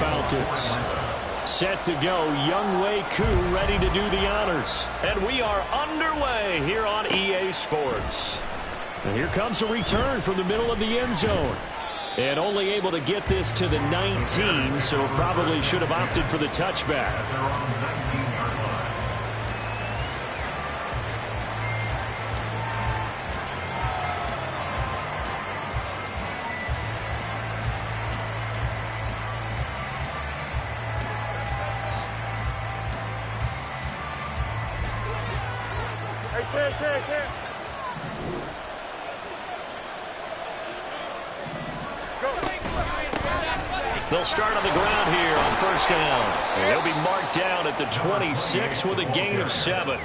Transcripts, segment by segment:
Falcons. Set to go, Younghoe Koo ready to do the honors. And we are underway here on EA Sports. And here comes a return from the middle of the end zone. And only able to get this to the 19, so probably should have opted for the touchback. They'll start on the ground here on first down. And they'll be marked down at the 26 with a gain of 7.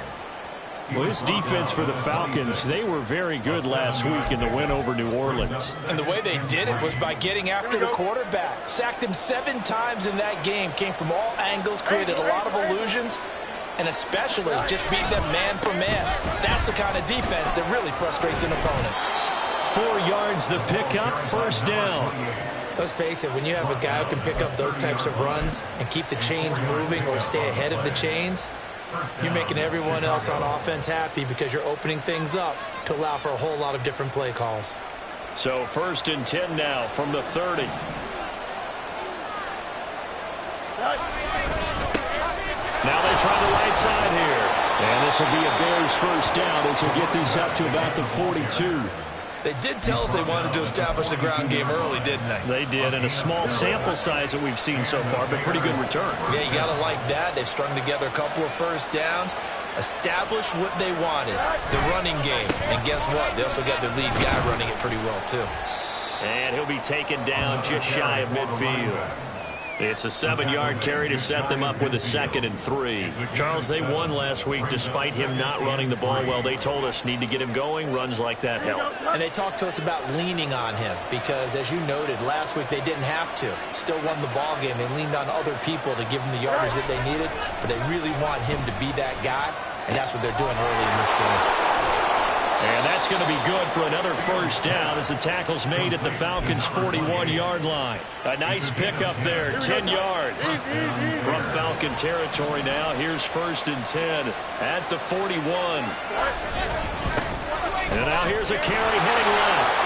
Well, this defense for the Falcons, they were very good last week in the win over New Orleans. And the way they did it was by getting after the quarterback. Sacked him 7 times in that game. Came from all angles, created a lot of illusions, and especially just beat them man for man. That's the kind of defense that really frustrates an opponent. 4 yards the pickup, first down. Let's face it, when you have a guy who can pick up those types of runs and keep the chains moving or stay ahead of the chains, you're making everyone else on offense happy because you're opening things up to allow for a whole lot of different play calls. So first and 10 now from the 30. Now they try the right side here. And this will be a Bears first down as they'll get this up to about the 42. They did tell us they wanted to establish the ground game early, didn't they? They did, and a small sample size that we've seen so far, but pretty good return. Yeah, you got to like that. They've strung together a couple of first downs, established what they wanted, the running game. And guess what? They also got their lead guy running it pretty well, too. And he'll be taken down just shy of midfield. It's a 7-yard carry to set them up with a 2nd and 3. Charles, they won last week despite him not running the ball well. They told us need to get him going. Runs like that help. And they talked to us about leaning on him because, as you noted, last week they didn't have to. Still won the ball game. They leaned on other people to give them the yardage that they needed, but they really want him to be that guy, and that's what they're doing early in this game. And that's going to be good for another first down as the tackle's made at the Falcons' 41-yard line. A nice pickup there, 10 yards. From Falcon territory now, here's first and 10 at the 41. And now here's a carry heading left.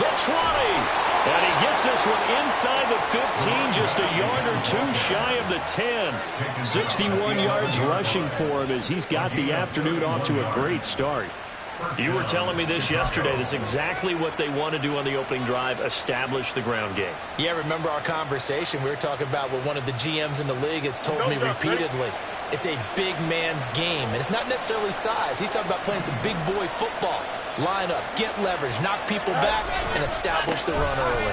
The 20. And he gets this one inside the 15, just a yard or 2 shy of the 10. 61 yards rushing for him as he's got the afternoon off to a great start. You were telling me this yesterday. That's exactly what they want to do on the opening drive, establish the ground game. Yeah, remember our conversation. We were talking about what one of the GMs in the league has told me repeatedly. It's a big man's game, and it's not necessarily size. He's talking about playing some big boy football. Line up, get leverage, knock people back, and establish the run early.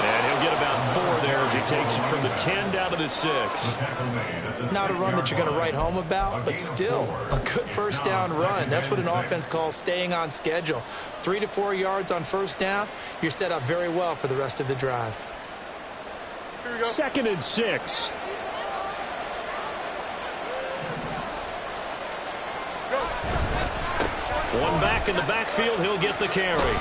And he'll get about 4 there as he takes it from the 10 down to the 6. Not a run that you're going to write home about, but still a good first down run. That's what an offense calls staying on schedule. 3 to 4 yards on first down, you're set up very well for the rest of the drive. 2nd and 6. One back in the backfield, he'll get the carry.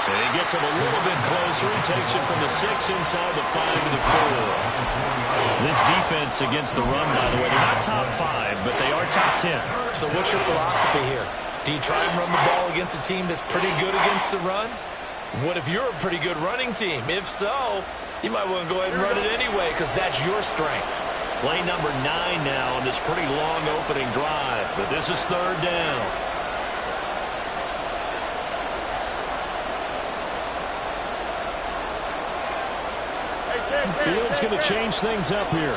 And he gets him a little bit closer. He takes it from the 6 inside the 5 to the 4. This defense against the run, by the way, they're not top 5, but they are top 10. So what's your philosophy here? Do you try and run the ball against a team that's pretty good against the run? What if you're a pretty good running team? If so, you might want to go ahead and run it anyway because that's your strength. Play number 9 now on this pretty long opening drive, but this is 3rd down. Field's going to change things up here.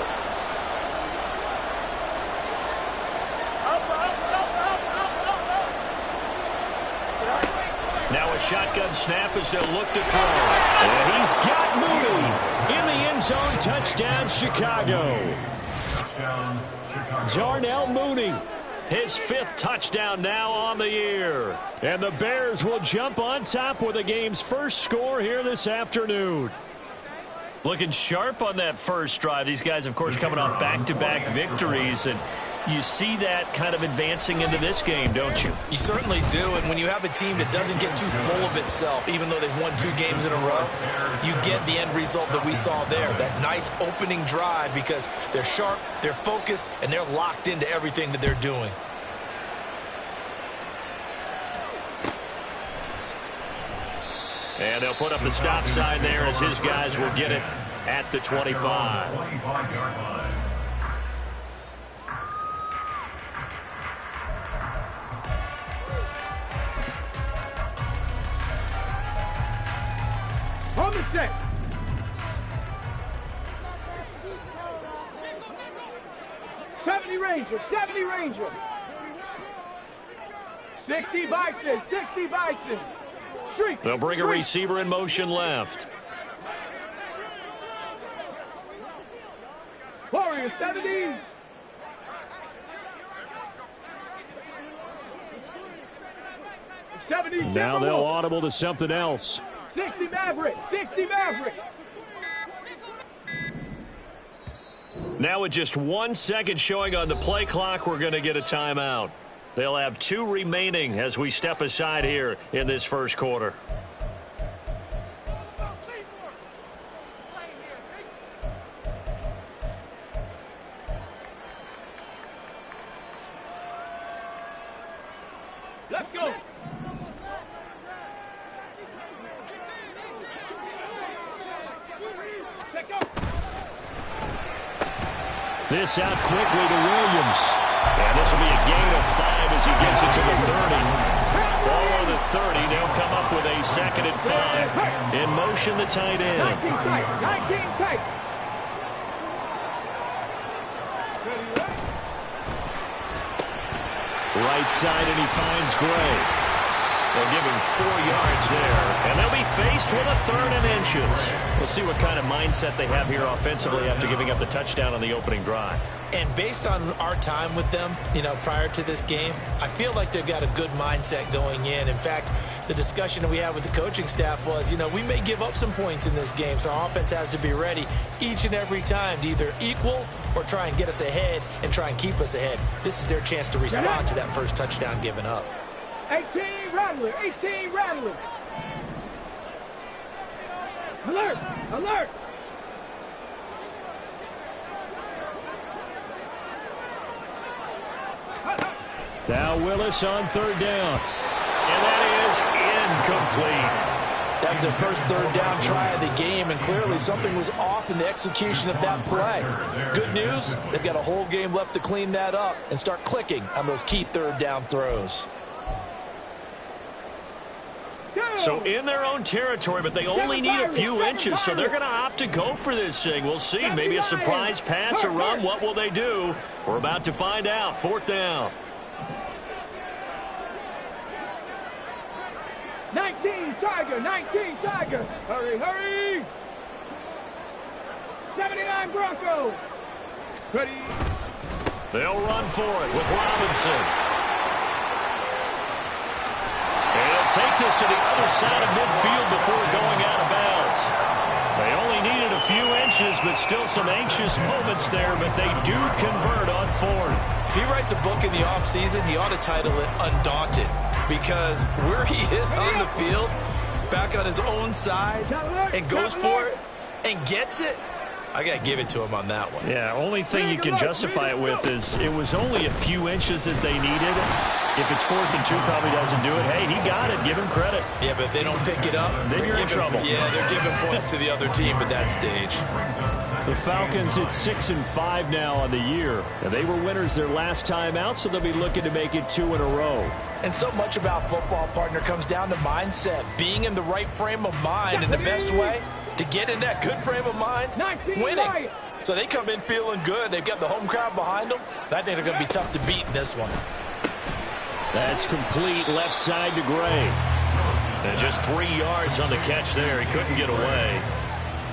Now a shotgun snap as they'll look to throw. And he's got Mooney in the end zone. Touchdown, Chicago. Darnell Mooney, his 5th touchdown now on the year. And the Bears will jump on top with the game's first score here this afternoon. Looking sharp on that first drive. These guys, of course, coming off back-to-back victories. And You see that kind of advancing into this game, don't you? You certainly do, and when you have a team that doesn't get too full of itself, even though they've won 2 games in a row, you get the end result that we saw there, that nice opening drive, because they're sharp, they're focused, and they're locked into everything that they're doing. And they'll put up the stop sign there as his guys will get it at the 25. On the set. Ranger, 70 Ranger. 60 Bison, 60 Bison. Streak. They'll bring a receiver in motion left. Warrior, 70. Now they'll audible to something else. 60 Maverick, 60 Maverick. Now with just 1 second showing on the play clock, we're going to get a timeout. They'll have 2 remaining as we step aside here in this first quarter. Let's go. This out quickly to Williams. And this will be a gain of 5 as he gets it to the 30. Ball on the 30. They'll come up with a 2nd and 5. In motion, the tight end. 19 tight, 19 tight. Right side, and he finds Gray. They'll give him 4 yards there, and they'll be faced with a 3rd and inches. We'll see what kind of mindset they have here offensively after giving up the touchdown on the opening drive. And based on our time with them, prior to this game, I feel like they've got a good mindset going in. In fact, the discussion that we had with the coaching staff was, we may give up some points in this game, so our offense has to be ready each and every time to either equal or try and get us ahead and try and keep us ahead. This is their chance to respond to that first touchdown given up. 18 Rattler, 18 Rattler. Alert, alert. Now Willis on 3rd down. And that is incomplete. That was their first 3rd down try of the game, and clearly something was off in the execution of that play. Good news, they've got a whole game left to clean that up and start clicking on those key 3rd down throws. So in their own territory, but they only need a few inches, so they're going to opt to go for this thing. We'll see. Maybe a surprise pass, a run. What will they do? We're about to find out. 4th down. 19 Tiger, 19 Tiger. Hurry, hurry. 79 Bronco. Ready. They'll run for it with Robinson. Take this to the other side of midfield before going out of bounds. They only needed a few inches, but still some anxious moments there, but they do convert on 4th. If he writes a book in the offseason, he ought to title it Undaunted, because where he is on the field, back on his own side, and goes for it and gets it, I got to give it to him on that one. Yeah, only thing you can justify it with is it was only a few inches that they needed. If it's 4th and 2, probably doesn't do it. Hey, he got it. Give him credit. Yeah, but if they don't pick it up, then you're in trouble. Yeah, they're giving points to the other team at that stage. The Falcons at 6 and 5 now on the year. And they were winners their last time out, so they'll be looking to make it 2 in a row. And so much about football, partner, comes down to mindset, being in the right frame of mind, and the best way to get in that good frame of mind, winning. So they come in feeling good. They've got the home crowd behind them. I think they're going to be tough to beat in this one. That's complete left side to Gray. And just 3 yards on the catch there. He couldn't get away.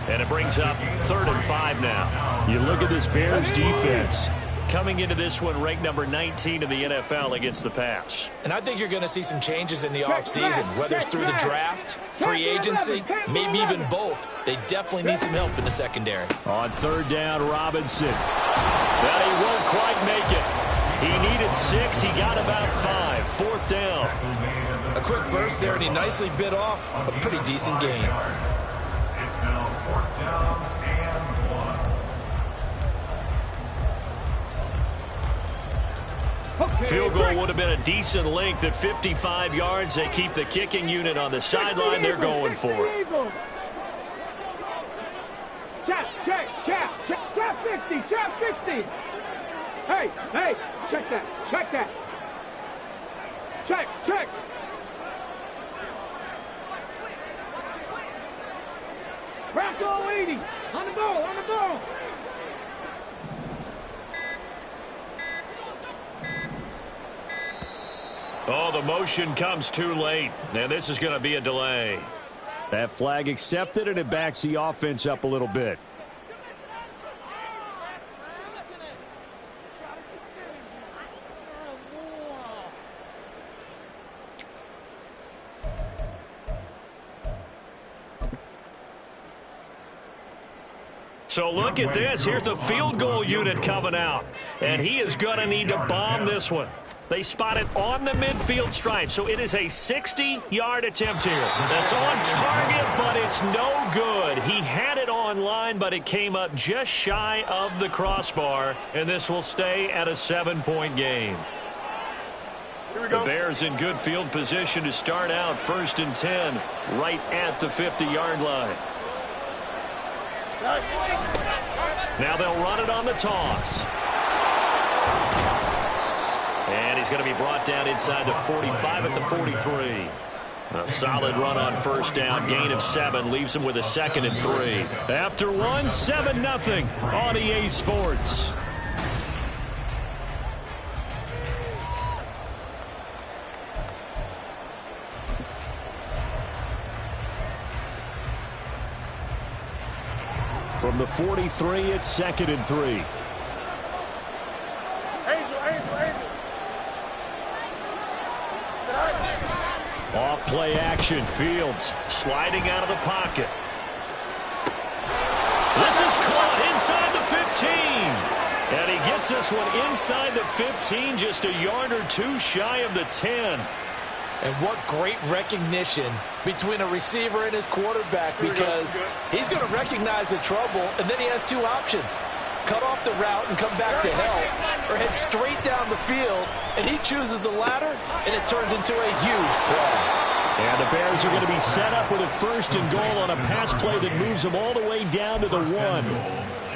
And it brings up 3rd and 5 now. You look at this Bears defense. Coming into this one ranked number 19 in the NFL against the pass. And I think you're going to see some changes in the offseason, whether it's through the draft, free agency, maybe even both. They definitely need some help in the secondary. On 3rd down, Robinson. But he won't quite make it. He needed 6. He got about 5. 4th down. A quick burst there, and he nicely bit off a pretty decent gain. It's now 4th down and 1. Okay, Field goal would have been a decent length at 55 yards. They keep the kicking unit on the sideline. They're going for it. Check, 50, check 50. Hey, check that. Check. Crack all 80. On the ball. Oh, the motion comes too late. Now this is going to be a delay. That flag accepted, and it backs the offense up a little bit. So look at this. Here's the field goal unit coming out. And he is going to need to bomb this one. They spot it on the midfield stripe. So it is a 60-yard attempt here. That's on target, but it's no good. He had it on line, but it came up just shy of the crossbar. And this will stay at a 7-point game. The Bears in good field position to start out 1st and 10 right at the 50-yard line. Now they'll run it on the toss. And he's going to be brought down inside the 45 at the 43. A solid run on 1st down. Gain of 7 leaves him with a 2nd and 3. After 1, 7-0 on EA Sports. From the 43, it's 2nd and 3. Angel. Off play action. Fields sliding out of the pocket. This is caught inside the 15. And he gets this one inside the 15, just a yard or 2 shy of the 10. And what great recognition between a receiver and his quarterback, because he's going to recognize the trouble, and then he has 2 options. Cut off the route and come back to help, or head straight down the field, and he chooses the latter, and it turns into a huge play. And the Bears are going to be set up with a 1st and goal on a pass play that moves them all the way down to the 1.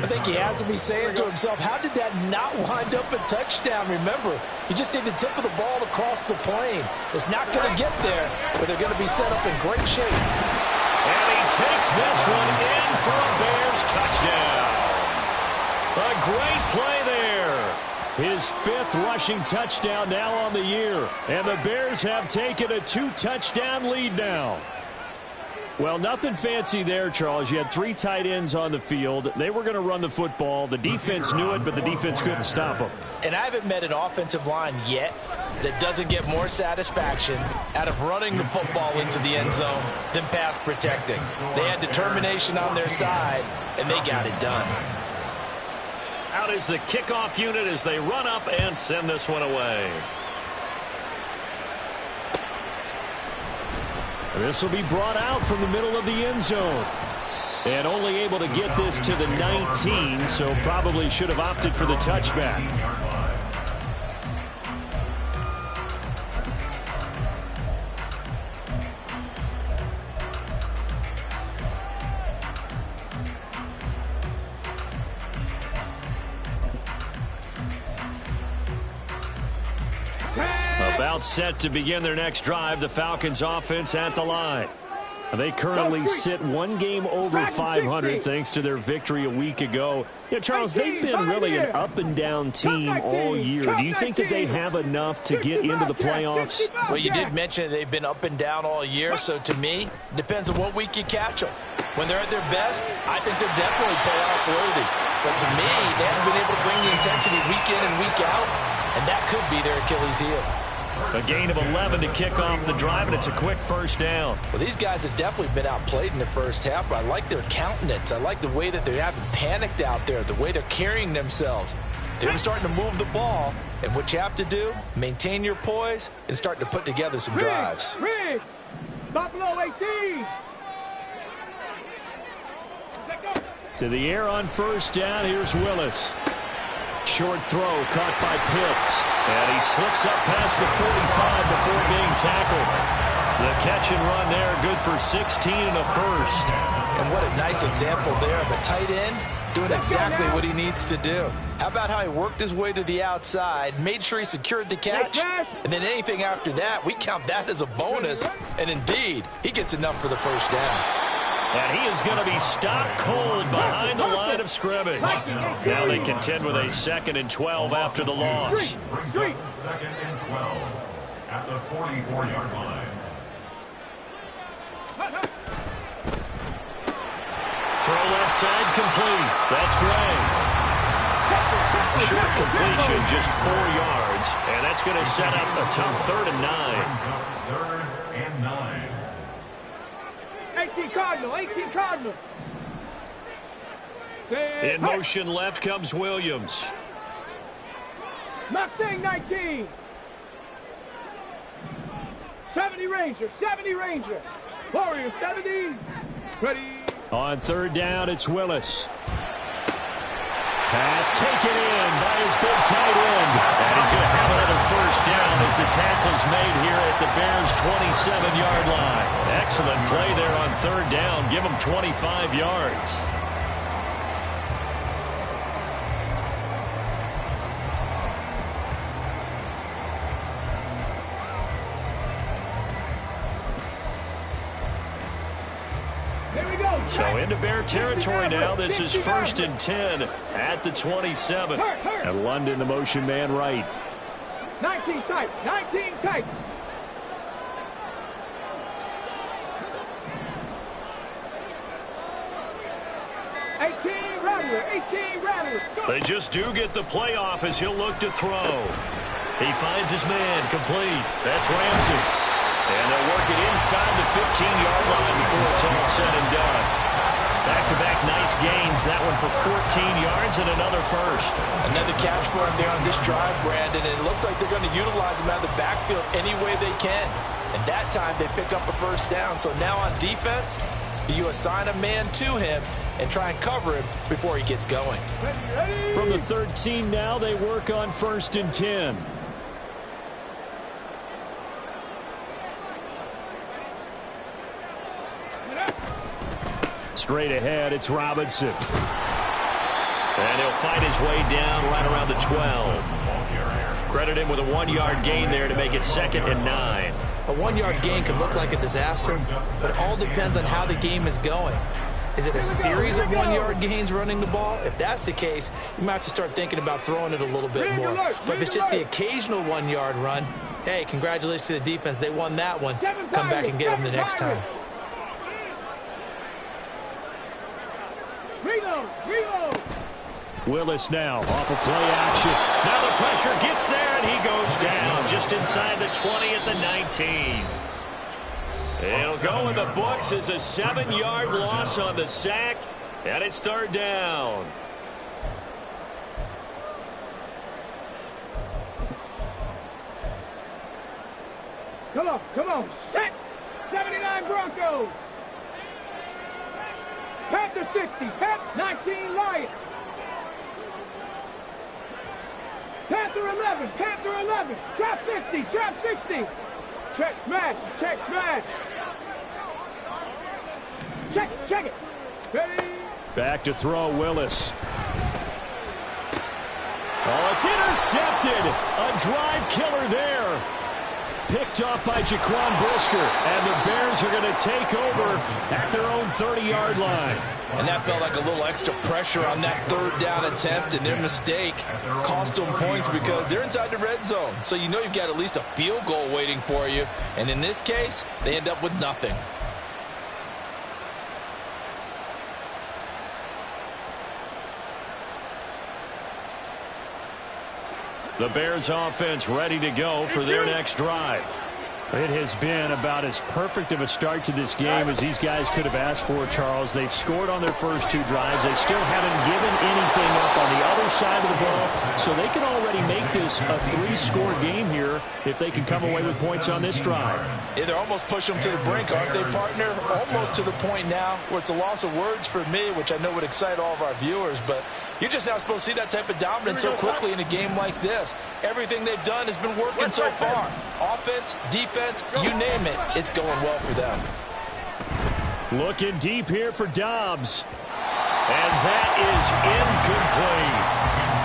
I think he has to be saying to himself, how did that not wind up a touchdown? Remember, you just need the tip of the ball to cross the plane. It's not going to get there, but they're going to be set up in great shape. And he takes this one in for a Bears touchdown. A great play there. His 5th rushing touchdown now on the year. And the Bears have taken a 2-touchdown lead now. Well, nothing fancy there, Charles. You had 3 tight ends on the field. They were going to run the football. The defense knew it, but the defense couldn't stop them. And I haven't met an offensive line yet that doesn't get more satisfaction out of running the football into the end zone than pass protecting. They had determination on their side, and they got it done. Out is the kickoff unit as they run up and send this one away. This will be brought out from the middle of the end zone. And only able to get this to the 19, so probably should have opted for the touchback. About set to begin their next drive, the Falcons offense at the line. They currently sit 1 game over 500 thanks to their victory a week ago. Yeah, Charles, they've been really an up-and-down team all year. Do you think that they have enough to get into the playoffs? Well, you did mention they've been up and down all year, so to me, depends on what week you catch them. When they're at their best, I think they're definitely playoff worthy. But to me, they haven't been able to bring the intensity week in and week out, and that could be their Achilles heel. A gain of 11 to kick off the drive, and it's a quick 1st down. Well, these guys have definitely been outplayed in the first half, but I like their countenance. I like the way that they haven't panicked out there, the way they're carrying themselves. They're starting to move the ball, and what you have to do, maintain your poise and start to put together some drives. Riggs! Buffalo 18! To the air on first down. Here's Willis. Short throw caught by Pitts. And he slips up past the 45 before being tackled. The catch and run there, good for 16 and a first. And what a nice example there of a tight end doing exactly what he needs to do. How about how he worked his way to the outside, made sure he secured the catch, and then anything after that, we count that as a bonus. And indeed, he gets enough for the first down. And he is going to be stopped cold behind the line of scrimmage. Now they contend with a 2nd and 12 after the loss. Brings up 2nd and 12 at the 44-yard line. Throw left side complete. That's Gray. Short completion, just 4 yards. And that's going to set up a tough 3rd and 9. 3rd and 9. 18 Cardinal, 18 Cardinal. In motion left comes Williams. Mustang 19. 70 Ranger, 70 Ranger. Warrior 70. Ready. On 3rd down, it's Willis. Pass taken in by his big tight end. And he's going to have another first down as the tackle's made here at the Bears' 27-yard line. Excellent play there on 3rd down. Give him 25 yards. So into Bear territory now. This is 1st and 10 at the 27. And London, the motion man, right. 19 tight, 19 tight. 18 Rattler, 18 Rattler. They just do get the playoff as he'll look to throw. He finds his man complete. That's Ramsey. And they'll work it inside the 15-yard line before it's all said and done. Back-to-back nice gains. That one for 14 yards and another first. Another catch for him there on this drive, Brandon. And it looks like they're going to utilize him out of the backfield any way they can. And that time they pick up a first down. So now on defense, you assign a man to him and try and cover him before he gets going. From the 13 now, they work on 1st and 10. Straight ahead, it's Robinson. And he'll find his way down right around the 12. Credit him with a 1-yard gain there to make it 2nd and 9. A 1-yard gain can look like a disaster, but it all depends on how the game is going. Is it a series of 1-yard gains running the ball? If that's the case, you might have to start thinking about throwing it a little bit more. But if it's just the occasional 1-yard run, hey, congratulations to the defense. They won that one. Come back and get them the next time. Reload, reload. Willis now off of play action. Now the pressure gets there, and he goes down just inside the 20 at the 19. It'll go in the books as a 7-yard loss on the sack, and it's 3rd down. Come on, set. 79 Broncos. Panther 60, Panther 19 Lions. Panther 11, trap 60, trap 60. Check smash, Check it. Ready. Back to throw, Willis. Oh, it's intercepted. A drive killer there. Picked off by Jaquan Brisker. And the Bears are going to take over at their own 30-yard line. And that felt like a little extra pressure on that 3rd down attempt, and their mistake cost them points because they're inside the red zone. So you know you've got at least a field goal waiting for you. And in this case, they end up with nothing. The Bears offense ready to go for their next drive. It has been about as perfect of a start to this game as these guys could have asked for, Charles. They've scored on their first 2 drives. They still haven't given anything up on the other side of the ball, so they can already make this a 3-score game here if they can come away with points on this drive. Yeah, they're almost pushing them to the brink, aren't they, partner? Almost to the point now where it's a loss of words for me, which I know would excite all of our viewers, but you're just not supposed to see that type of dominance so quickly in a game like this. Everything they've done has been working so far. Offense, defense, you name it, it's going well for them. Looking deep here for Dobbs. And that is incomplete.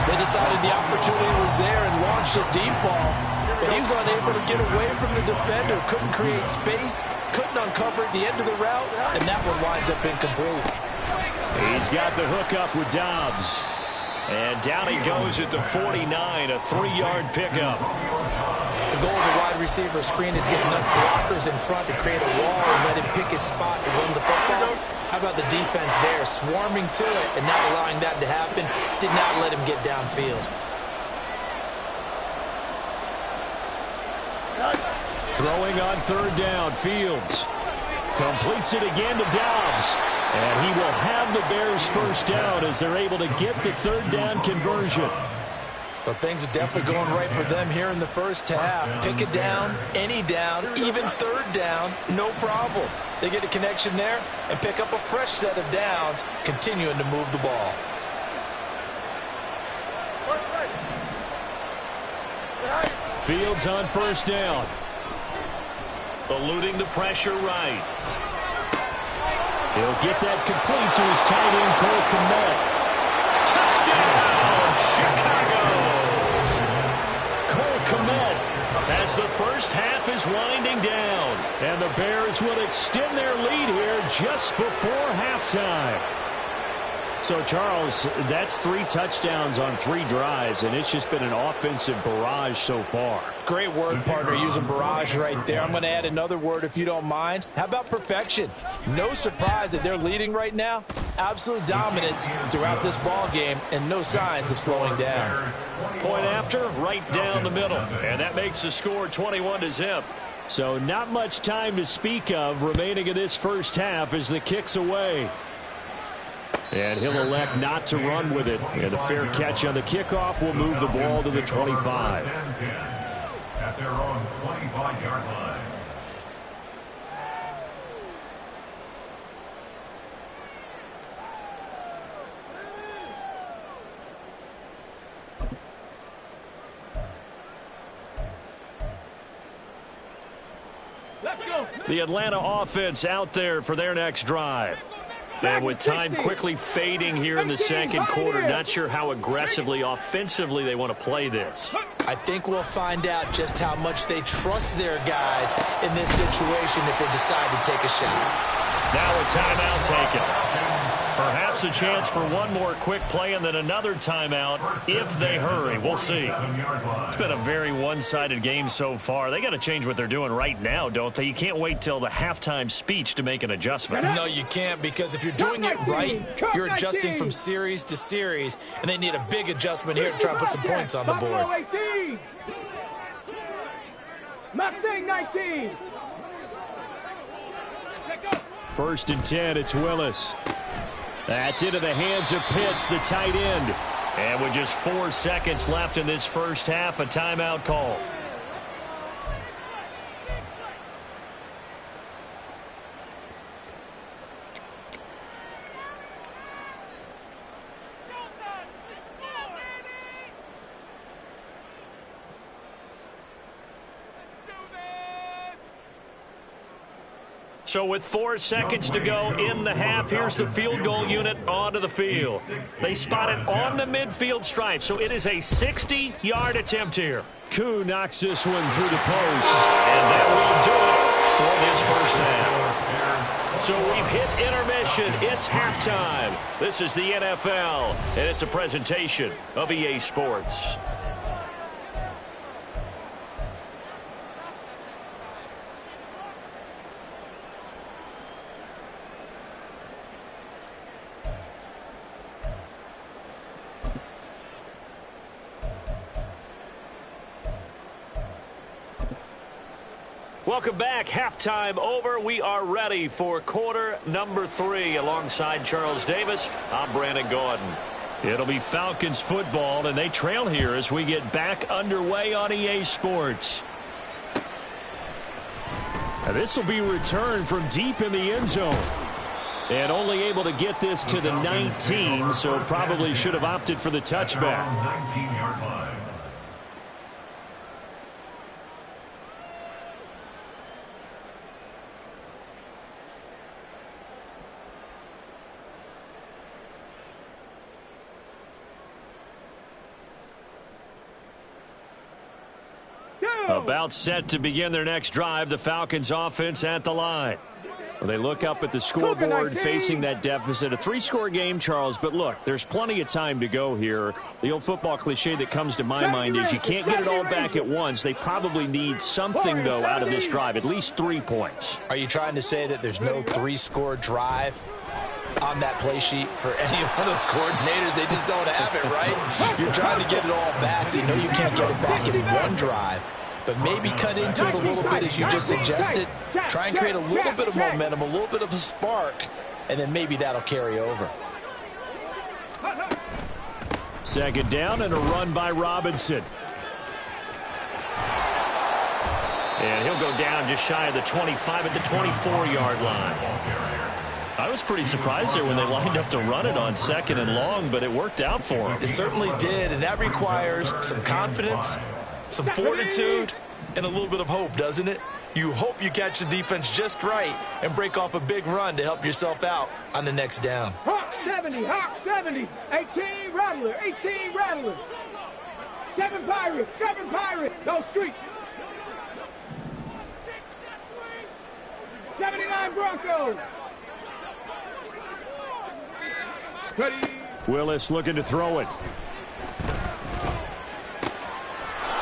They decided the opportunity was there and launched a deep ball, but he was unable to get away from the defender, couldn't create space, couldn't uncover at the end of the route, and that one winds up incomplete. He's got the hook up with Dobbs. And down he goes at the 49, a 3-yard pickup. The goal of a wide receiver screen is get enough blockers in front to create a wall and let him pick his spot to run the football. How about the defense there, swarming to it and not allowing that to happen? Did not let him get downfield. Throwing on 3rd down, Fields completes it again to Dobbs. And he will have the Bears first down as they're able to get the 3rd down conversion. But things are definitely going right for them here in the first half. Pick it down, any down, even 3rd down, no problem. They get a connection there and pick up a fresh set of downs, continuing to move the ball. Fields on 1st down. Eluding the pressure right. He'll get that complete to his tight end, Cole Kmet. Touchdown, Chicago! Cole Kmet as the first half is winding down. And the Bears will extend their lead here just before halftime. So, Charles, that's 3 touchdowns on 3 drives, and it's just been an offensive barrage so far. Great word, partner, using barrage right there. I'm going to add another word if you don't mind. How about perfection? No surprise that they're leading right now. Absolute dominance throughout this ball game and no signs of slowing down. Point after, right down the middle. And that makes the score 21-0. So not much time to speak of remaining in this first half as the kick's away. And he'll elect not to run with it. And a fair catch on the kickoff will move the ball to the 25. At their own 25-yard line. Let's go. The Atlanta offense out there for their next drive. And with time quickly fading here in the second quarter, not sure how aggressively, offensively they want to play this. I think we'll find out just how much they trust their guys in this situation if they decide to take a shot. Now a timeout taken. Perhaps a chance for one more quick play and then another timeout if they hurry. We'll see. It's been a very one-sided game so far. They got to change what they're doing right now, don't they? You can't wait till the halftime speech to make an adjustment. No, you can't, because if you're doing it right, you're adjusting from series to series, and they need a big adjustment here to try to put some points on the board. Mustang 19. 1st and 10, it's Willis. That's into the hands of Pitts, the tight end. And with just 4 seconds left in this first half, a timeout call. So with 4 seconds to go in the half, here's the field goal unit onto the field. They spot it on the midfield stripe, so it is a 60-yard attempt here. Koo knocks this one through the post, and that will do it for this first half. So we've hit intermission. It's halftime. This is the NFL, and it's a presentation of EA Sports. Welcome back. Halftime over. We are ready for quarter number 3. Alongside Charles Davis, I'm Brandon Gordon. It'll be Falcons football, and they trail here as we get back underway on EA Sports. Now, this will be returned from deep in the end zone. And only able to get this to the 19, so probably should have opted for the touchback. 19-yard line. About set to begin their next drive, the Falcons offense at the line. Well, they look up at the scoreboard facing that deficit. A 3-score game, Charles, but look, there's plenty of time to go here. The old football cliche that comes to my mind is you can't get it all back at once. They probably need something, though, out of this drive, at least 3 points. Are you trying to say that there's no 3-score drive on that play sheet for any one of those coordinators? They just don't have it, right? You're trying to get it all back. You know you can't get it back in one drive. But maybe cut into it a little bit, as you just suggested. Try and create a little bit of momentum, a little bit of a spark, and then maybe that'll carry over. Second down and a run by Robinson. And he'll go down just shy of the 25 at the 24-yard line. I was pretty surprised there when they lined up to run it on second and long, but it worked out for them. It certainly did, and that requires some confidence, some fortitude, and a little bit of hope, doesn't it? You hope you catch the defense just right and break off a big run to help yourself out on the next down. Hawk 70, 18 Rattler, 18 Rattler. 7 Pirates, no street. 79 Broncos. Ready. Willis looking to throw it.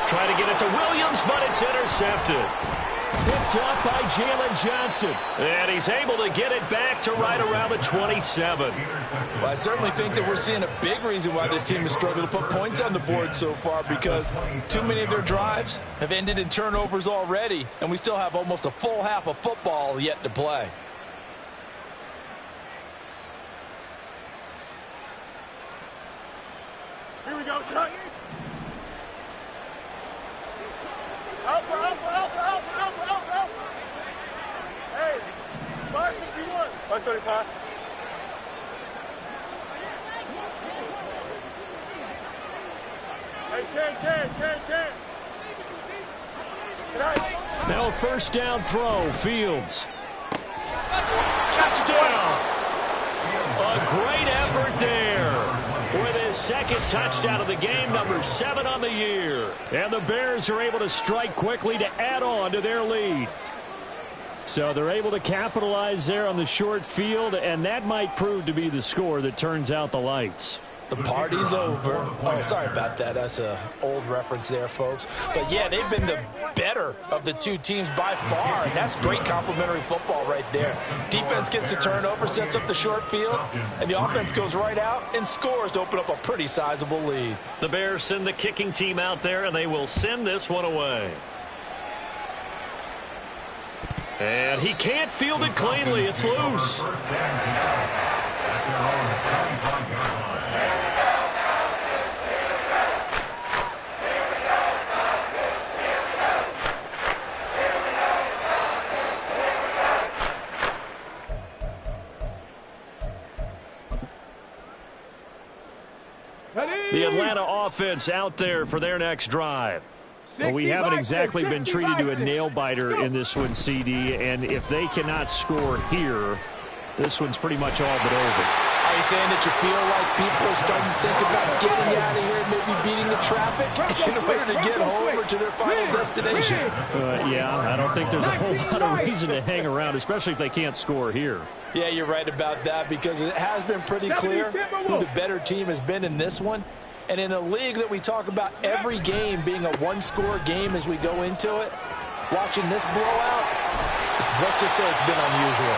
Trying to get it to Williams, but it's intercepted. Picked up by Jalen Johnson. And he's able to get it back to right around the 27. Well, I certainly think that we're seeing a big reason why this team has struggled to put points on the board so far, because too many of their drives have ended in turnovers already, and we still have almost a full half of football yet to play. Here we go, son. Alpha. Hey, 551. 575. Hey, 10. Now first down throw, Fields. Touchdown! A great effort there. With his second touchdown of the game, number 7 on the year. And the Bears are able to strike quickly to add on to their lead. So they're able to capitalize there on the short field, and that might prove to be the score that turns out the lights. The party's over. Oh, sorry about that. That's an old reference there, folks. But, yeah, they've been the better of the two teams by far, and that's great complimentary football right there. Defense gets the turnover, sets up the short field, and the offense goes right out and scores to open up a pretty sizable lead. The Bears send the kicking team out there, and they will send this one away. And he can't field it cleanly. It's loose. The Atlanta offense out there for their next drive. Well, we haven't exactly been treated to a nail-biter in this one, CD, and if they cannot score here, this one's pretty much all but over. Are you saying that you feel like people are starting to think about getting out of here and maybe beating the traffic in order to get home or to their final destination? Yeah, I don't think there's a whole lot of reason to hang around, especially if they can't score here. Yeah, you're right about that, because it has been pretty clear who the better team has been in this one. And in a league that we talk about every game being a one-score game as we go into it, watching this blowout, let's just say it's been unusual.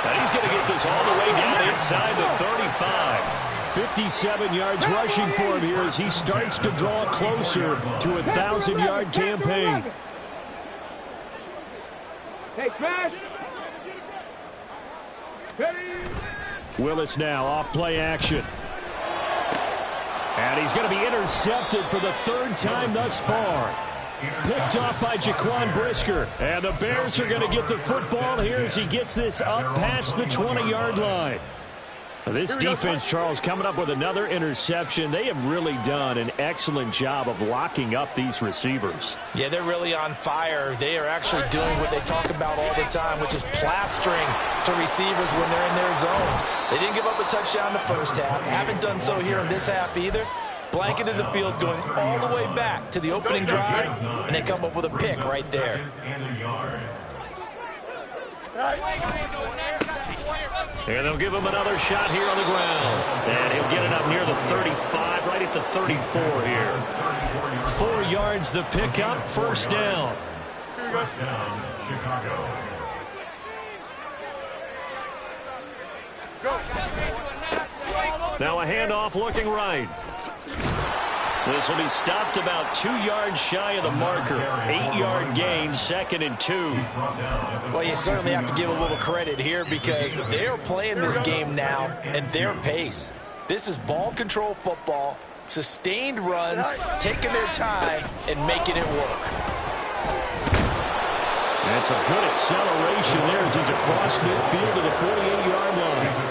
And he's going to get this all the way down inside the 35. 57 yards rushing for him here as he starts to draw closer to a 1,000-yard campaign. Hey, smash. Willis now off play action. And he's going to be intercepted for the third time thus far. Picked off by Jaquan Brisker. And the Bears are going to get the football here as he gets this up past the 20-yard line. This defense, Charles, coming up with another interception. They have really done an excellent job of locking up these receivers. Yeah, they're really on fire. They are actually doing what they talk about all the time, which is plastering to receivers when they're in their zones. They didn't give up a touchdown in the first half. Haven't done so here in this half either. Blanketed the field going all the way back to the opening drive, and they come up with a pick right there. And they'll give him another shot here on the ground. And he'll get it up near the 35, right at the 34 here. 4 yards the pickup, first down. First down, Chicago. Now a handoff looking right. This will be stopped about 2 yards shy of the marker. 8-yard gain, 2nd and 2. Well, you certainly have to give a little credit here because they are playing this game now at their pace. This is ball control football, sustained runs, taking their time, and making it work. That's a good acceleration there as he's across midfield to the 48-yard line.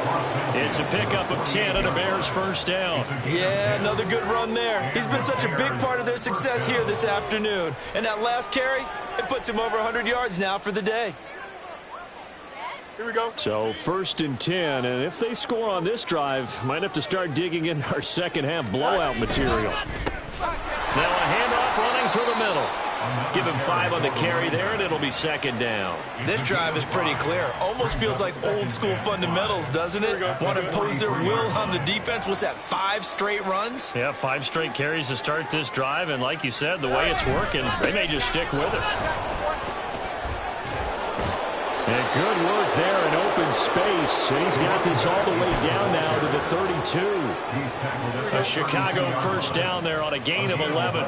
It's a pickup of 10 and a Bears first down. Yeah, another good run there. He's been such a big part of their success here this afternoon. And that last carry, it puts him over 100 yards now for the day. Here we go. So 1st and 10, and if they score on this drive, might have to start digging in our second half blowout material. Now a handoff running through the middle. Give him 5 on the carry there, and it'll be 2nd down. This drive is pretty clear. Almost feels like old school fundamentals, doesn't it? Want to impose their will on the defense. What's that, 5 straight runs? Yeah, 5 straight carries to start this drive, and like you said, the way it's working, they may just stick with it. And good work there in open space. And he's got this all the way down now to the 32. A Chicago first down there on a gain of 11.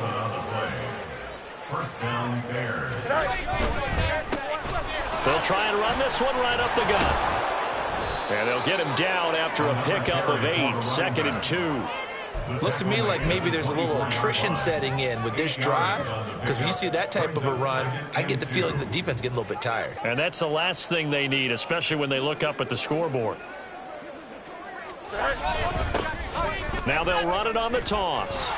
First down, Bears. They'll try and run this one right up the gut. And they'll get him down after a pickup of 8, 2nd and 2. Looks to me like maybe there's a little attrition setting in with this drive, because when you see that type of a run, I get the feeling the defense getting a little bit tired. And that's the last thing they need, especially when they look up at the scoreboard. Now they'll run it on the toss.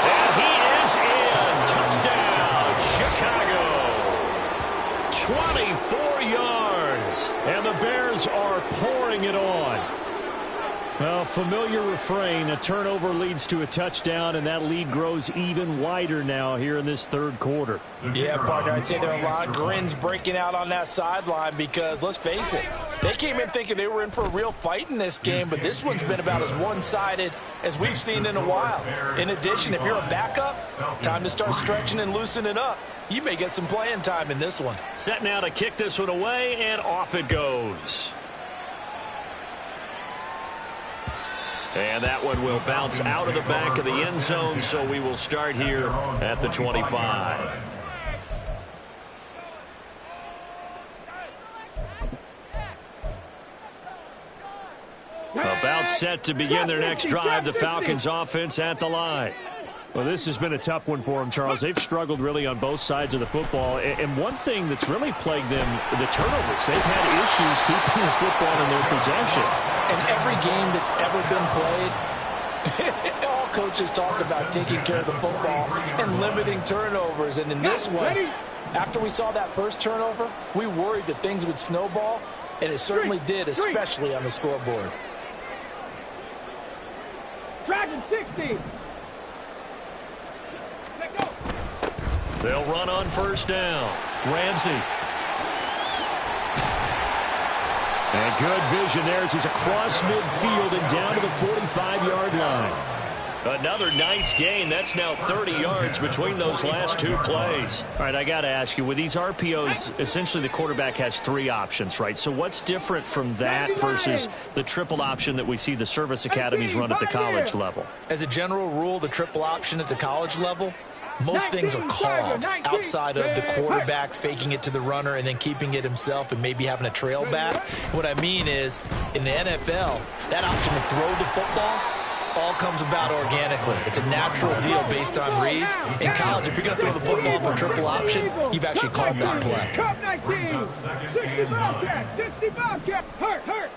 And he is in. Touchdown, Chicago. 24 yards. And the Bears are pouring it on. Well, familiar refrain. A turnover leads to a touchdown, and that lead grows even wider now here in this third quarter. Yeah, partner, I'd say there are a lot of grins breaking out on that sideline because, let's face it, they came in thinking they were in for a real fight in this game, but this one's been about as one-sided as we've seen in a while. In addition, if you're a backup, time to start stretching and loosening up. You may get some playing time in this one. Set now to kick this one away, and off it goes. And that one will bounce out of the back of the end zone, so we will start here at the 25. About set to begin their next drive, the Falcons offense at the line. Well, this has been a tough one for them, Charles. They've struggled really on both sides of the football. And one thing that's really plagued them, the turnovers. They've had issues keeping the football in their possession. In every game that's ever been played, all coaches talk about taking care of the football and limiting turnovers. And in this one, after we saw that first turnover, we worried that things would snowball, and it certainly did, especially on the scoreboard. Dragon 60. They'll run on first down. Ramsey. And good vision there as he's across midfield and down to the 45-yard line. Another nice gain. That's now 30 yards between those last 2 plays. All right, I got to ask you, with these RPOs, essentially the quarterback has 3 options, right? So what's different from that versus the triple option that we see the service academies run at the college level? As a general rule, the triple option at the college level, most things are called outside of the quarterback faking it to the runner and then keeping it himself and maybe having a trail back. What I mean is, in the NFL, that option to throw the football all comes about organically. It's a natural deal based on reads. In college, if you're going to throw the football for triple option, you've actually called that play. Cup 19. 60 Bobcat. 60 Bobcat. Hurt.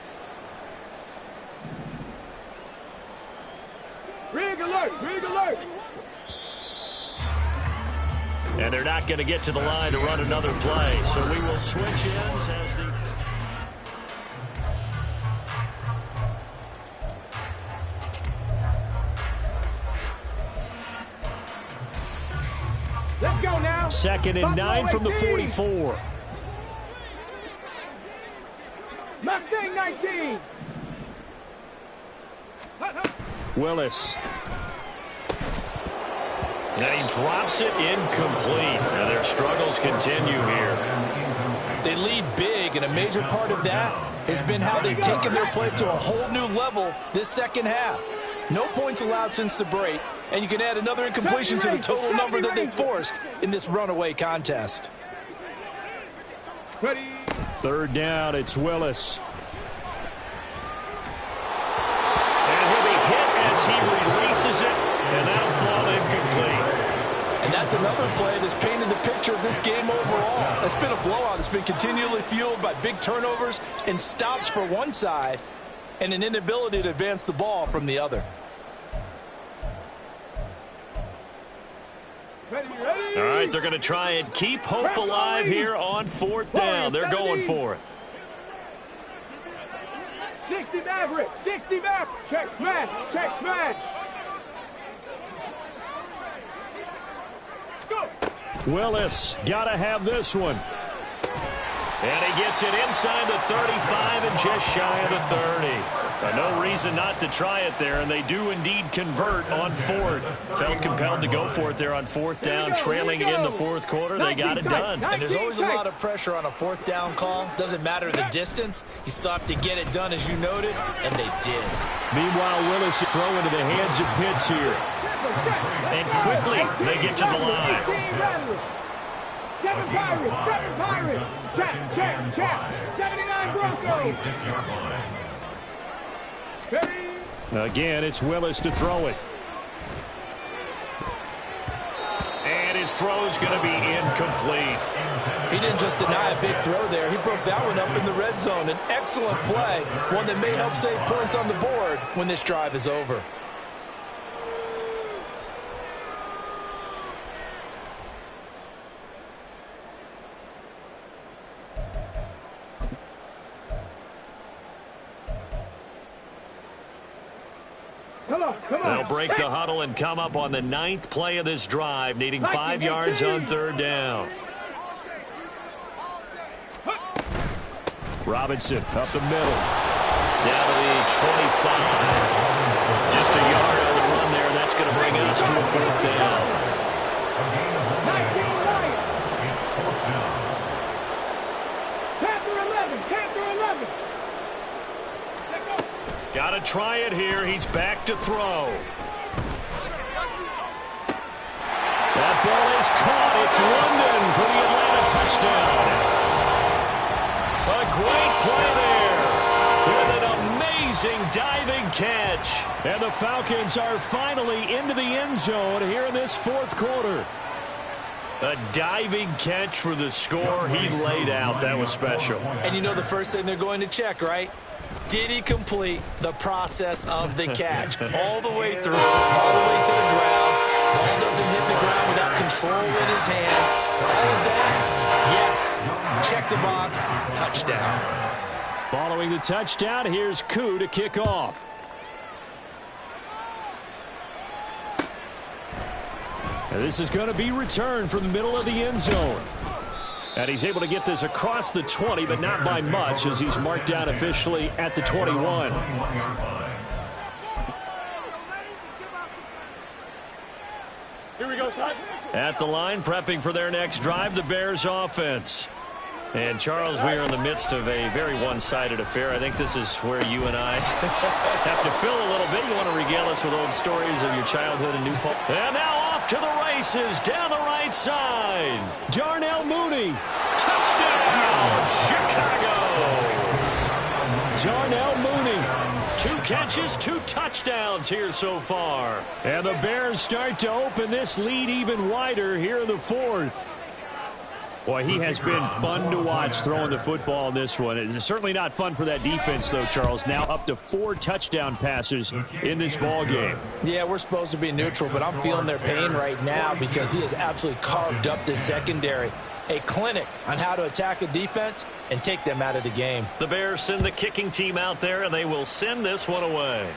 Rig alert. And they're not going to get to the line to run another play. So we will switch ends as the... Let's go now. 2nd and 9 from the 44. Mustang 19. Willis. And he drops it incomplete. Now their struggles continue here. They lead big, and a major part of that has been how they've taken their play to a whole new level this second half. No points allowed since the break, and you can add another incompletion to the total number that they forced in this runaway contest. 3rd down, it's Willis. And he'll be hit as he releases it, and that'll fall incomplete. And that's another play that's painted the picture of this game overall. It's been a blowout. It's been continually fueled by big turnovers and stops for one side and an inability to advance the ball from the other. All right, they're going to try and keep hope alive here on 4th down. They're going for it. 60 Maverick. 60 Maverick. Check smash. Go. Willis, got to have this one. And he gets it inside the 35 and just shy of the 30. No reason not to try it there, and they do indeed convert on 4th. Felt compelled to go for it there on 4th down, trailing in the 4th quarter. They got it done. And there's always a lot of pressure on a 4th down call. Doesn't matter the distance. You still have to get it done, as you noted, and they did. Meanwhile, Willis is thrown into the hands of Pitts here. And quickly, they get to the line. 7 Pirates. Check. 79 Broncos. Again, it's Willis to throw it. And his throw's going to be incomplete. He didn't just deny a big throw there. He broke that one up in the red zone. An excellent play, one that may help save points on the board when this drive is over. They'll break the huddle and come up on the 9th play of this drive, needing 5 yards on 3rd down. Robinson up the middle. Down to the 25. Just a yard on the run there. That's going to bring us to a 4th down. Got to try it here. He's back to throw. That ball is caught. It's London for the Atlanta touchdown. A great play there with an amazing diving catch. And the Falcons are finally into the end zone here in this 4th quarter. A diving catch for the score he laid out. That was special. And you know the first thing they're going to check, right? Did he complete the process of the catch? All the way through, all the way to the ground. Ball doesn't hit the ground without control in his hands. All of that, yes. Check the box, touchdown. Following the touchdown, here's Koo to kick off. And this is going to be returned from the middle of the end zone. And he's able to get this across the 20, but not by much, as he's marked down officially at the 21. Here we go, son. At the line, prepping for their next drive, the Bears offense. And, Charles, we are in the midst of a very one-sided affair. I think this is where you and I have to fill a little bit. You want to regale us with old stories of your childhood in New Paltz. And now off to the races down the right side. Darnell Mooney. Touchdown, Chicago. Darnell Mooney. 2 catches, 2 touchdowns here so far. And the Bears start to open this lead even wider here in the 4th. Boy, he has been fun to watch throwing the football in this one. It's certainly not fun for that defense, though, Charles. Now up to 4 touchdown passes in this ball game. Yeah, we're supposed to be neutral, but I'm feeling their pain right now because he has absolutely carved up this secondary. A clinic on how to attack a defense and take them out of the game. The Bears send the kicking team out there, and they will send this one away.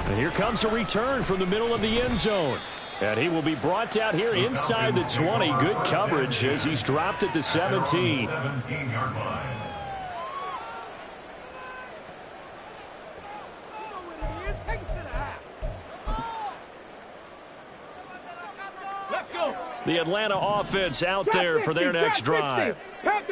And here comes a return from the middle of the end zone. And he will be brought down here inside the 20. Good coverage as he's dropped at the 17. 17-yard line. The Atlanta offense out there for their next drive.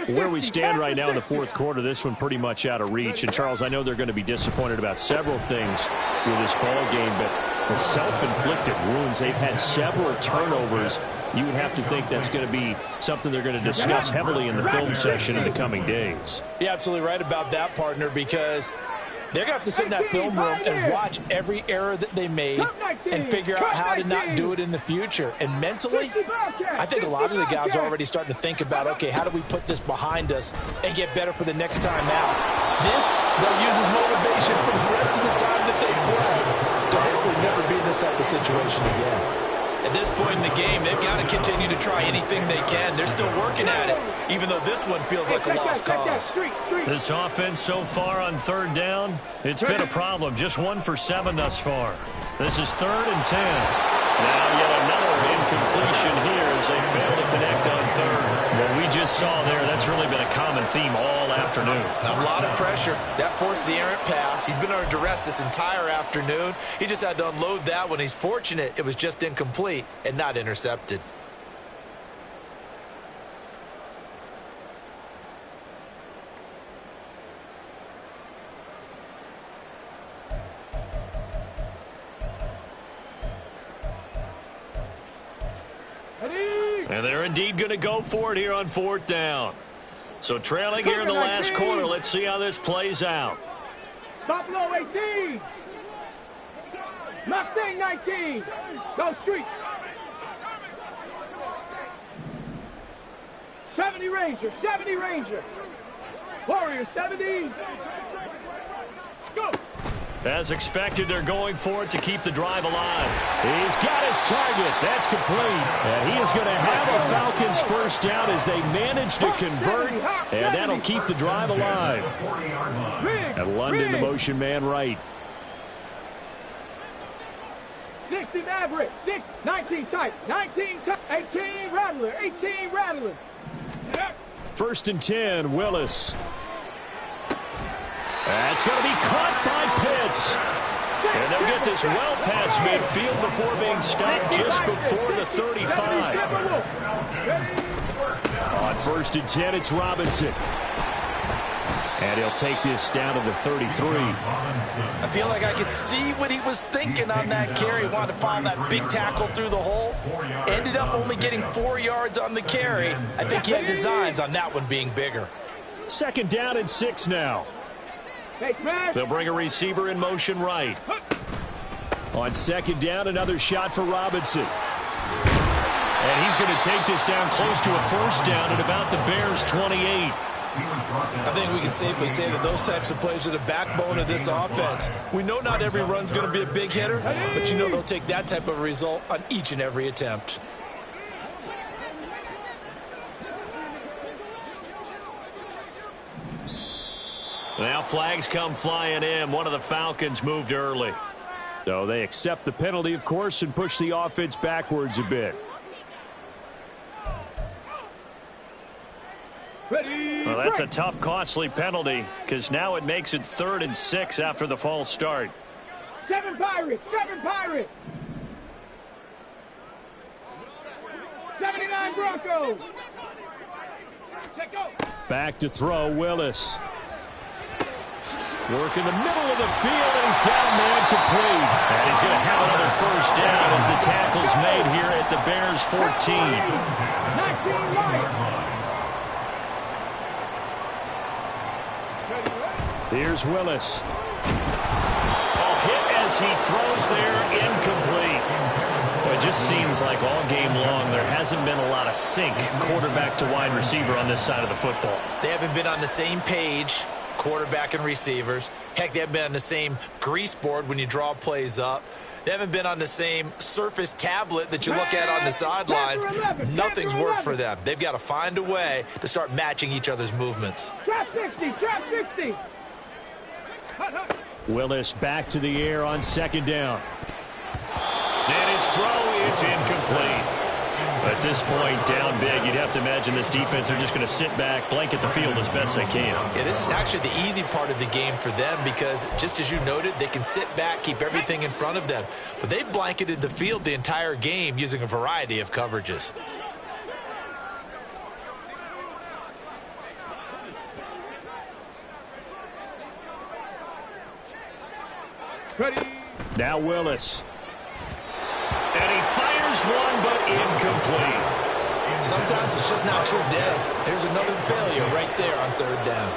Where we stand right now in the 4th quarter, this one pretty much out of reach. And, Charles, I know they're going to be disappointed about several things with this ball game, but the self-inflicted wounds, they've had several turnovers. You would have to think that's going to be something they're going to discuss heavily in the film session in the coming days. You're absolutely right about that, partner, because they're going to have to sit in that film room and watch every error that they made and figure out how to not do it in the future. And mentally, I think a lot of the guys are already starting to think about, okay, how do we put this behind us and get better for the next time out? This, they'll use as motivation for the rest of the time that they play to hopefully never be in this type of situation again. At this point in the game, they've got to continue to try anything they can. They're still working at it, even though this one feels like a lost cause. This offense so far on 3rd down, it's been a problem. Just 1 for 7 thus far. This is 3rd and 10. Now yet another incompletion here as they fail to connect on 3rd. What we just saw there, that's really been a common theme all afternoon. A lot of pressure. That forced the errant pass. He's been under duress this entire afternoon. He just had to unload that one. He's fortunate it was just incomplete and not intercepted. And they're indeed going to go for it here on 4th down. So trailing here in the last quarter. Let's see how this plays out. Stop low 18. Mustang 19. Go street. 70 Ranger. 70 Ranger. Warrior 70. Go. As expected, they're going for it to keep the drive alive. He's got his target. That's complete. And he is going to have a Falcons first down as they manage to convert. And that'll keep the drive alive. And London, the motion man right. 60 Maverick. 6, 19 tight. 19 tight. 18 Rattler. 18 Rattler. 1st and 10, Willis. That's going to be caught by Pitts. And they'll get this well past midfield before being stopped just before the 35. On 1st and 10, it's Robinson. And he'll take this down to the 33. I feel like I could see what he was thinking on that carry. Wanted to follow that big tackle through the hole. Ended up only getting 4 yards on the carry. I think he had designs on that one being bigger. 2nd down and 6 now. They'll bring a receiver in motion right. On 2nd down, another shot for Robinson. And he's going to take this down close to a 1st down at about the Bears' 28. I think we can safely say that those types of plays are the backbone of this offense. We know not every run's going to be a big hitter, but you know they'll take that type of result on each and every attempt. Now flags come flying in. One of the Falcons moved early. So they accept the penalty, of course, and push the offense backwards a bit. Well, that's a tough, costly penalty because now it makes it 3rd and 6 after the false start. 7 Pirates. 7 Pirates. 79 Broncos. Back to throw, Willis. Work in the middle of the field, and he's got a man complete. And he's going to have another first down as the tackle's made here at the Bears 14. Here's Willis. Hit as he throws there, incomplete. Well, it just seems like all game long there hasn't been a lot of sync quarterback to wide receiver on this side of the football. They haven't been on the same page, quarterback and receivers. Heck, they haven't been on the same grease board when you draw plays up. They haven't been on the same Surface tablet that you look at on the sidelines. Nothing's worked for them. They've got to find a way to start matching each other's movements. Trap 60, trap 60. Willis back to the air on second down. And his throw is incomplete. At this point, down big, you'd have to imagine this defense are just going to sit back, blanket the field as best they can. Yeah, this is actually the easy part of the game for them because, just as you noted, they can sit back, keep everything in front of them. But they've blanketed the field the entire game using a variety of coverages. Ready. Now Willis. And he fires one, but incomplete. Sometimes it's just not your day. There's another failure right there on third down.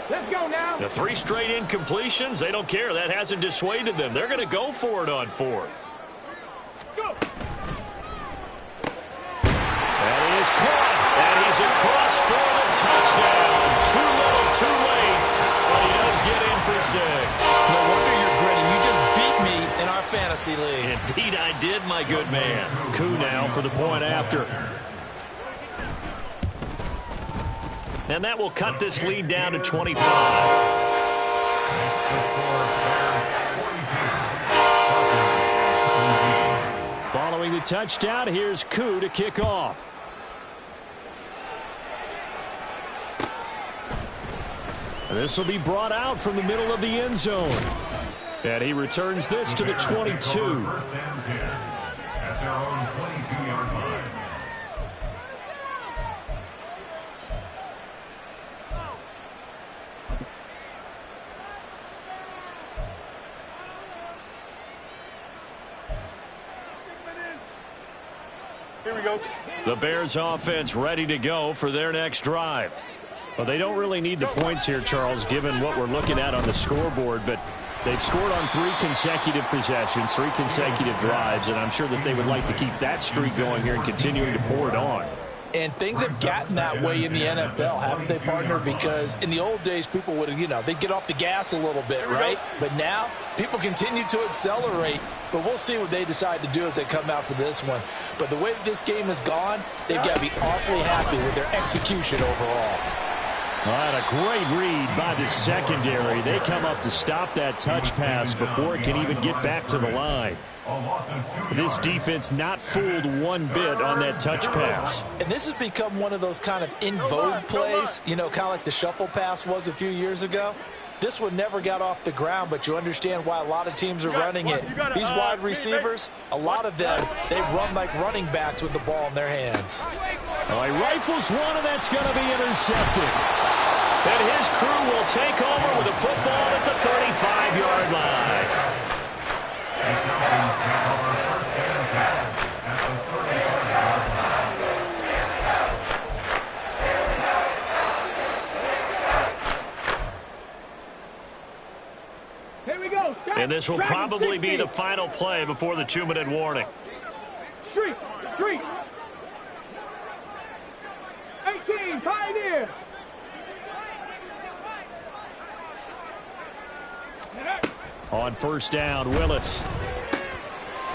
Let's go now. The 3 straight incompletions, they don't care. That hasn't dissuaded them. They're going to go for it on fourth. Go. That is caught. And he's across for the touchdown. Too little, too late. But he does get in for 6. No wonder you're grinning. You just beat me in our fantasy league. Indeed I did, my good man. Coup now for the point after. And that will cut this lead down to 25. Following the touchdown, here's Coup to kick off. This will be brought out from the middle of the end zone. And he returns this to the 22. First and 10 at their own 22-yard line. Here we go. The Bears offense ready to go for their next drive. Well, they don't really need the points here, Charles, given what we're looking at on the scoreboard, but they've scored on 3 consecutive possessions, 3 consecutive drives, and I'm sure that they would like to keep that streak going here and continuing to pour it on. And things have gotten that way in the NFL, haven't they, partner? Because in the old days, people would, they'd get off the gas a little bit, right? But now, people continue to accelerate. But we'll see what they decide to do as they come out for this one. But the way that this game has gone, they've got to be awfully happy with their execution overall. Well, a great read by the secondary. They come up to stop that touch pass before it can even get back to the line. This defense not fooled one bit on that touch pass. And this has become one of those kind of in vogue plays, kind of like the shuffle pass was a few years ago. This one never got off the ground, but you understand why a lot of teams are running it. These wide receivers, a lot of them, they've run like running backs with the ball in their hands. Well, he rifles one, and that's going to be intercepted. And his crew will take over with a football at the 35-yard line. Here we go. Stop. And this will probably be the final play before the 2-minute warning. Street. 18, Pioneer. On first down, Willis.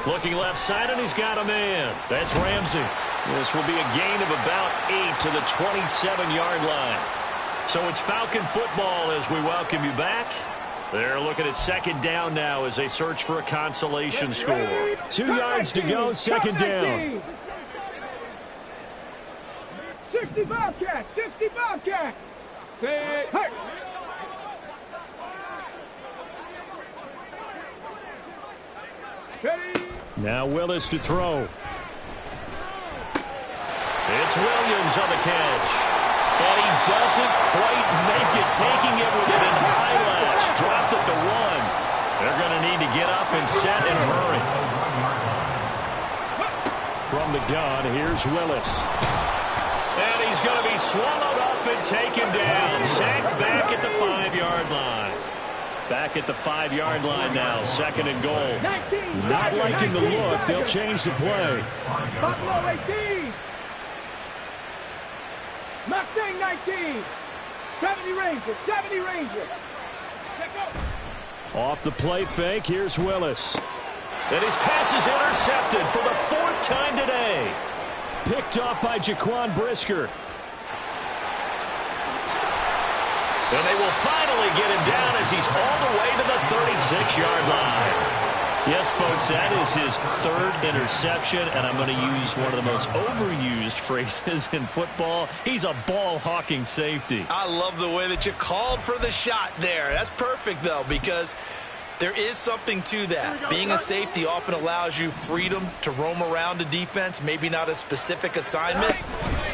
Looking left side, and he's got a man. That's Ramsey. This will be a gain of about 8 to the 27-yard line. So it's Falcon football as we welcome you back. They're looking at second down now as they search for a consolation score. 2 yards to go, second down. 65 cat, 65 cat. Say, hey. Now Willis to throw. It's Williams on the catch. And he doesn't quite make it, taking it within an eyelash. Dropped at the 1. They're going to need to get up and set in a hurry. From the gun, here's Willis. And he's going to be swallowed up and taken down. Sacked back at the 5-yard line. Back at the 5-yard line now. 2nd and goal. 19, Not liking the look. They'll change the play. Buffalo 18. Mustang 19. 70 Rangers. 70 Rangers. Check out. Off the play fake, here's Willis. And his pass is intercepted for the 4th time today. Picked off by Jaquan Brisker. And they will finally get him down as he's all the way to the 36-yard line. Yes, folks, that is his 3rd interception, and I'm going to use one of the most overused phrases in football. He's a ball-hawking safety. I love the way that you called for the shot there. That's perfect, though, because there is something to that. Being a safety often allows you freedom to roam around the defense, maybe not a specific assignment.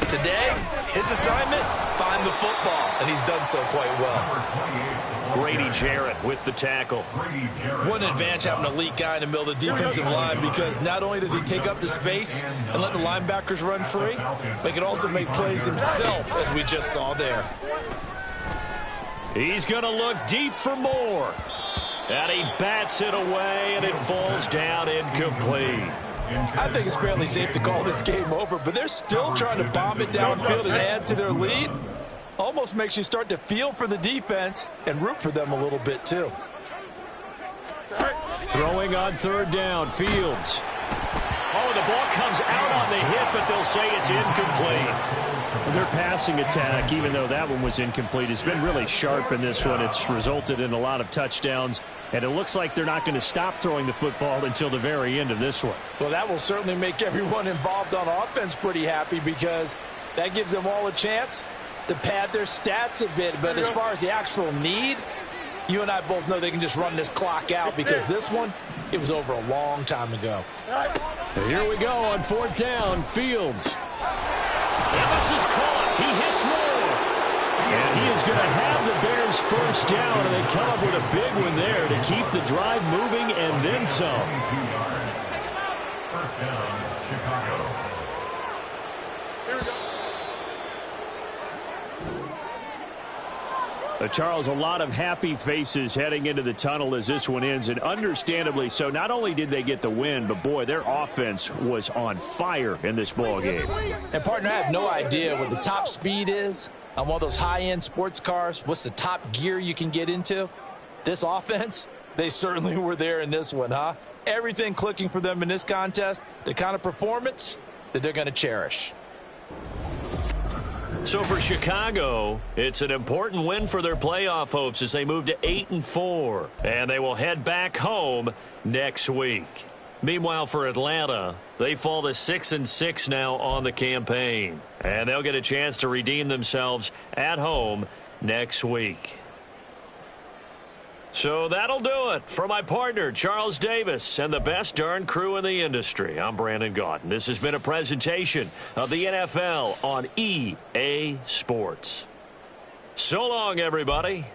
Today, his assignment, find the football, and he's done so quite well. Grady Jarrett with the tackle. What an advantage having an elite guy in the middle of the defensive line, because not only does he take up the space and let the linebackers run free, but he can also make plays himself, as we just saw there. He's going to look deep for more. And he bats it away, and it falls down incomplete. I think it's fairly safe to call this game over, but they're still trying to bomb it downfield and add to their lead. Almost makes you start to feel for the defense and root for them a little bit, too. Throwing on 3rd down, Fields. Oh, the ball comes out on the hit, but they'll say it's incomplete. Their passing attack, even though that one was incomplete, has been really sharp in this one. It's resulted in a lot of touchdowns, and it looks like they're not going to stop throwing the football until the very end of this one. Well, that will certainly make everyone involved on offense pretty happy, because that gives them all a chance to pad their stats a bit. But as far as the actual need, you and I both know they can just run this clock out, because this one, it was over a long time ago. Here we go on 4th down, Fields. And this is caught. He hits more. And he is going to have the Bears 1st down, and they come up with a big one there to keep the drive moving and then some. 1st down, Chicago. Charles, a lot of happy faces heading into the tunnel as this one ends, and understandably so. Not only did they get the win, but boy, their offense was on fire in this ball game. And partner, I have no idea what the top speed is on one of those high-end sports cars. What's the top gear you can get into? This offense, they certainly were there in this one, huh? Everything clicking for them in this contest, the kind of performance that they're going to cherish. So for Chicago, it's an important win for their playoff hopes as they move to 8-4. And they will head back home next week. Meanwhile, for Atlanta, they fall to 6-6 now on the campaign. And they'll get a chance to redeem themselves at home next week. So that'll do it for my partner, Charles Davis, and the best darn crew in the industry. I'm Brandon Gaudin. This has been a presentation of the NFL on EA Sports. So long, everybody.